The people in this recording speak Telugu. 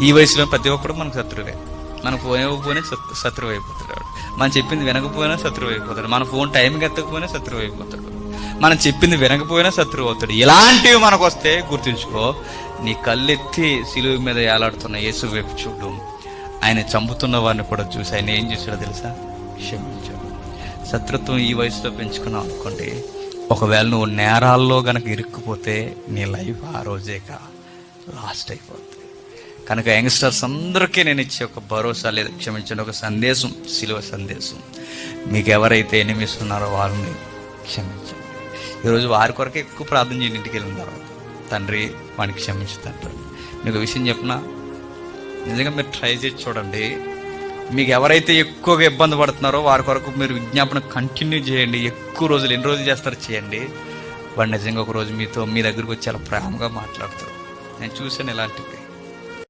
ఈ వయసులో ప్రతి ఒక్కడు మనకు శత్రువే. మన ఫోన్ ఇవ్వకపోయినా శత్రువు అయిపోతాడు. మనం చెప్పింది వినకపోయినా శత్రువు అయిపోతాడు. మన ఫోన్ టైంకి ఎత్తకపోయినా శత్రువు అయిపోతాడు. మనం చెప్పింది వినకపోయినా శత్రువు అవుతాడు. ఇలాంటివి మనకు వస్తే గుర్తుంచుకో, నీ కళ్ళెత్తి సిలువ మీద ఏలాడుతున్న యేసు వైపు చూడు. ఆయన చంపుతున్న వారిని కూడా చూసి ఆయన ఏం చేశాడో తెలుసా? క్షమించాడు. శత్రుత్వం ఈ వయసులో పెంచుకున్నావు అనుకోండి, ఒకవేళ నువ్వు నేరాల్లో గనక ఇరుక్కుపోతే నీ లైఫ్ ఆ రోజేక లాస్ట్ అయిపోతుంది. కనుక యంగ్స్టర్స్ అందరికీ నేను ఇచ్చే ఒక భరోసా లేదా క్షమించండి ఒక సందేశం, సిలువ సందేశం. మీకు ఎవరైతే ఎనిమిస్ ఉన్నారో వాళ్ళని క్షమించండి. ఈరోజు వారి కొరకే ఎక్కువ ప్రార్థన చేయండి. ఇంటికి వెళ్ళిన తర్వాత, తండ్రి వాడిని క్షమించు తండ్రి. మీకు విషయం చెప్పిన నిజంగా మీరు ట్రై చేసి చూడండి. మీకు ఎవరైతే ఎక్కువగా ఇబ్బంది పడుతున్నారో వారి కొరకు మీరు విజ్ఞాపన కంటిన్యూ చేయండి. ఎక్కువ రోజులు, ఎన్ని రోజులు చేస్తారో చేయండి. వాడు నిజంగా ఒక రోజు మీ దగ్గరకు వచ్చి చాలా ప్రేమగా మాట్లాడతారు. నేను చూశాను ఇలాంటివి.